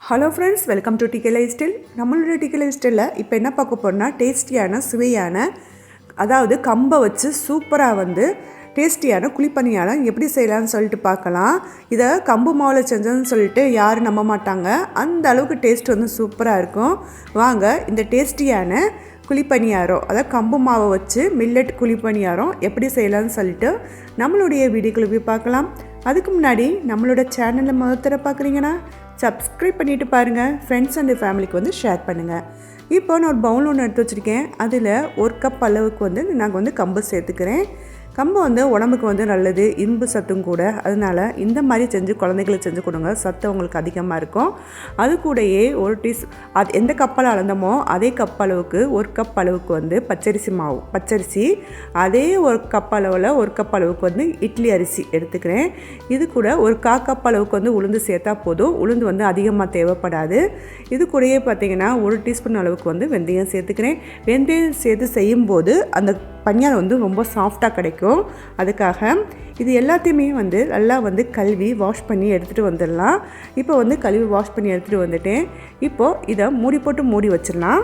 Hello friends, welcome to DK lifestyle. நம்மளோட DK life ஸ்டைலில் இப்போ என்ன பார்க்க போகிறோம்னா டேஸ்டியான சுவையான அதாவது கம்பை வச்சு சூப்பராக டேஸ்டியான குழிப்பணியாரம் எப்படி செய்யலாம்னு சொல்லிட்டு பார்க்கலாம். இதை கம்பு மாவில் செஞ்சோன்னு சொல்லிட்டு யாரும் நம்ப மாட்டாங்க. அந்த அளவுக்கு டேஸ்ட் சூப்பராக இருக்கும். வாங்க இந்த டேஸ்டியான குழிப்பணியாரம் அதாவது கம்பு மாவை வச்சு மில்லட் குழிப்பணியாரம் எப்படி செய்யலாம்னு சொல்லிட்டு நம்மளுடைய வீடியோக்குள்ள போய் பார்க்கலாம். அதுக்கு முன்னாடி நம்மளோட சேனலில் முதல்ல பார்க்குறீங்கன்னா சப்ஸ்கிரைப் பண்ணிவிட்டு பாருங்கள். ஃப்ரெண்ட்ஸ் அண்ட் ஃபேமிலிக்கு ஷேர் பண்ணுங்கள். இப்போ நான் ஒரு பவுல் ஒன்று எடுத்து வச்சுருக்கேன். அதில் 1 கப் அளவுக்கு நாங்கள் கம்பு சேர்த்துக்கிறேன். கம்பு உடம்புக்கு நல்லது, இரும்பு சத்தும் கூட. அதனால் இந்த மாதிரி செஞ்சு குழந்தைகளுக்கு செஞ்சு கொடுங்க, சத்து உங்களுக்கு அதிகமாக இருக்கும். அது கூடயே அது எந்த கப்பால் அளந்தமோ அதே கப் அளவுக்கு 1 கப் அளவுக்கு பச்சரிசி மாவு, பச்சரிசி அதே 1 கப் அளவில் 1 கப் அளவுக்கு இட்லி அரிசி எடுத்துக்கிறேன். இது கூட ஒரு 1/4 கப் அளவுக்கு உளுந்து சேர்த்தா போதும். உளுந்து அதிகமாக தேவைப்படாது. இது கூடயே பார்த்திங்கன்னா 1 டீஸ்பூன் அளவுக்கு வெந்தயம் சேர்த்துக்கிறேன். வெந்தயம் சேர்த்து செய்யும்போது அந்த பணியாரம் ரொம்ப சாஃப்டாக கிடைக்கும். அதுக்காக இது எல்லாத்தையுமே நல்லா கழுவி வாஷ் பண்ணி எடுத்துகிட்டு வந்துடலாம். இப்போ கழுவி வாஷ் பண்ணி எடுத்துகிட்டு வந்துட்டேன். இப்போது இதை மூடி போட்டு மூடி வச்சிடலாம்.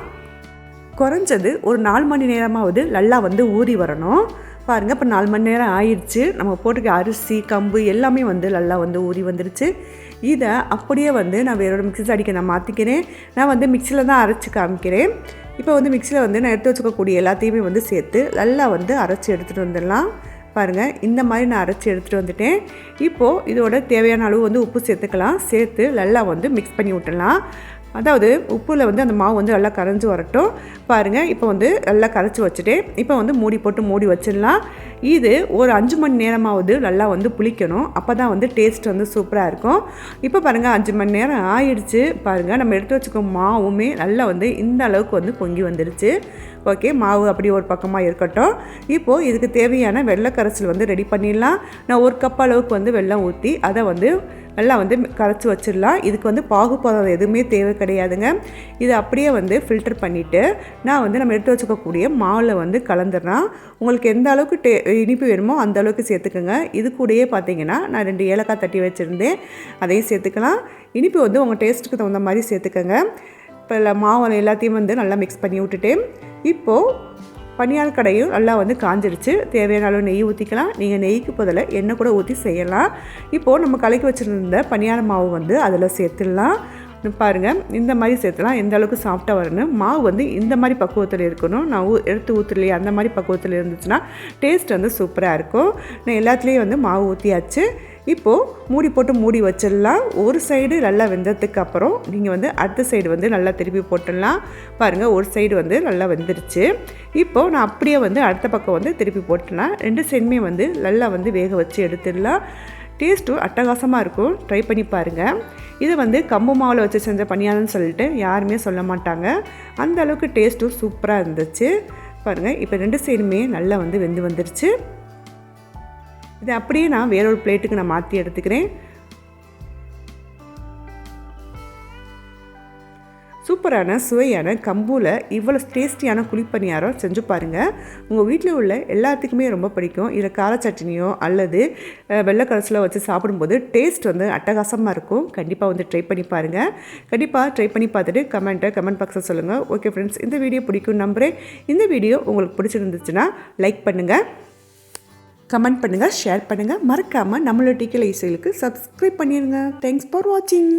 குறைஞ்சது ஒரு 4 மணி நேரமாவது நல்லா ஊறி வரணும். பாருங்கள், இப்போ 4 மணி நேரம் ஆயிடுச்சு. நம்ம போட்டுக்க அரிசி கம்பு எல்லாமே நல்லா ஊறி வந்துடுச்சு. இதை அப்படியே நான் வேறொரு மிக்ஸி ஜாடிக்கு நான் மாற்றிக்கிறேன். நான் மிக்சியில் தான் அரைச்சி காமிக்கிறேன். இப்போ மிக்சியில் நான் எடுத்து வச்சுக்கக்கூடிய எல்லாத்தையுமே சேர்த்து நல்லா அரைச்சி எடுத்துகிட்டு வந்துடலாம். பாருங்கள், இந்த மாதிரி நான் அரைச்சி எடுத்துகிட்டு வந்துட்டேன். இப்போது இதோட தேவையான அளவு உப்பு சேர்த்துக்கலாம். சேர்த்து நல்லா மிக்ஸ் பண்ணி விட்டுடலாம். அதாவது உப்பில் அந்த மாவு நல்லா கரைஞ்சி வரட்டும். பாருங்கள், இப்போ நல்லா கரைச்சி வச்சுட்டேன். இப்போ மூடி போட்டு மூடி வச்சிடலாம். இது ஒரு 5 மணி நேரமாவது நல்லா புளிக்கணும். அப்போ தான் டேஸ்ட் சூப்பராக இருக்கும். இப்போ பாருங்கள், 5 மணி நேரம் ஆயிடுச்சு. பாருங்கள், நம்ம எடுத்து வச்சுக்க மாவுமே நல்லா இந்த அளவுக்கு பொங்கி வந்துடுச்சு. ஓகே, மாவு அப்படி ஒரு பக்கமாக இருக்கட்டும். இப்போது இதுக்கு தேவையான வெள்ளை கரைசல் ரெடி பண்ணிடலாம். நான் 1 கப் அளவுக்கு வெல்லம் ஊற்றி அதை நல்லா கரைச்சி வச்சிடலாம். இதுக்கு பாகுபதம் எதுவுமே தேவை கிடையாதுங்க. இதை அப்படியே ஃபில்டர் பண்ணிவிட்டு நான் நம்ம எடுத்து வச்சுக்கக்கூடிய மாவில் கலந்துடுறேன். உங்களுக்கு எந்த அளவுக்கு இனிப்பு வேணுமோ அந்த அளவுக்கு சேர்த்துக்கோங்க. இது கூடயே பார்த்தீங்கன்னா நான் 2 ஏலக்காய் தட்டி வச்சுருந்தேன், அதையும் சேர்த்துக்கலாம். இனிப்பு உங்கள் டேஸ்ட்டுக்கு தகுந்த மாதிரி சேர்த்துக்கோங்க. இப்போ மாவு எல்லாத்தையும் நல்லா மிக்ஸ் பண்ணி விட்டுட்டேன். இப்போது பனியார கடையும் நல்லா காஞ்சிடுச்சு. தேவையான அளவு நெய் ஊற்றிக்கலாம். நீங்கள் நெய்க்கு பதிலாக எண்ணெய் கூட ஊற்றி செய்யலாம். இப்போது நம்ம கலக்கி வச்சுருந்த பனியார மாவு அதில் சேர்த்துடலாம். பாருங்கள், இந்த மாதிரி சேர்த்துலாம். எந்த அளவுக்கு சாஃப்டாக வரணும். மாவு இந்த மாதிரி பக்குவத்தில் இருக்கணும். நான் எடுத்து ஊற்றலையே அந்த மாதிரி பக்குவத்தில் இருந்துச்சுன்னா டேஸ்ட் சூப்பராக இருக்கும். நான் எல்லாத்துலேயும் மாவு ஊற்றியாச்சு. இப்போது மூடி போட்டு மூடி வச்சிடலாம். ஒரு சைடு நல்லா வெந்ததுக்கு அப்புறம் நீங்கள் அடுத்த சைடு நல்லா திருப்பி போட்டுடலாம். பாருங்கள், ஒரு சைடு நல்லா வெந்துருச்சு. இப்போது நான் அப்படியே அடுத்த பக்கம் திருப்பி போட்டுடலாம். 2 சைடுமே நல்லா வேக வச்சு எடுத்துடலாம். டேஸ்ட்டும் அட்டகாசமாக இருக்கும். ட்ரை பண்ணி பாருங்கள். இது கம்பு மாவில் வச்சு செஞ்ச பணியாரம்னு சொல்லிட்டு யாருமே சொல்ல மாட்டாங்க. அந்த அளவுக்கு டேஸ்ட்டும் சூப்பராக இருந்துச்சு. பாருங்கள், இப்போ 2 சைடுமே நல்லா வெந்து வந்துருச்சு. இதை அப்படியே நான் வேறொரு பிளேட்டுக்கு நான் மாற்றி எடுத்துக்கிறேன். சூப்பரான சுவையான கம்புல இவ்வளோ டேஸ்டியான குழிப்பணியாரம் செஞ்சு பாருங்கள். உங்கள் வீட்டில் உள்ள எல்லாத்துக்குமே ரொம்ப பிடிக்கும். இதில் கார சட்னியோ அல்லது வெள்ளை கரைசலோ வச்சு சாப்பிடும்போது டேஸ்ட் அட்டகாசமாக இருக்கும். கண்டிப்பாக ட்ரை பண்ணி பாருங்கள். கண்டிப்பாக ட்ரை பண்ணி பார்த்துட்டு கமெண்ட் பாக்ஸில் சொல்லுங்கள். ஓகே ஃப்ரெண்ட்ஸ், இந்த வீடியோ பிடிக்கும் நம்புகிறேன். இந்த வீடியோ உங்களுக்கு பிடிச்சிருந்துச்சுன்னா லைக் பண்ணுங்கள், கமெண்ட் பண்ணுங்கள், ஷேர் பண்ணுங்கள். மறக்காமல் நம்மளோட டிகே லைஃப் ஸ்டைலுக்கு சப்ஸ்கிரைப் பண்ணிடுங்க. தேங்க்ஸ் ஃபார் வாட்சிங்.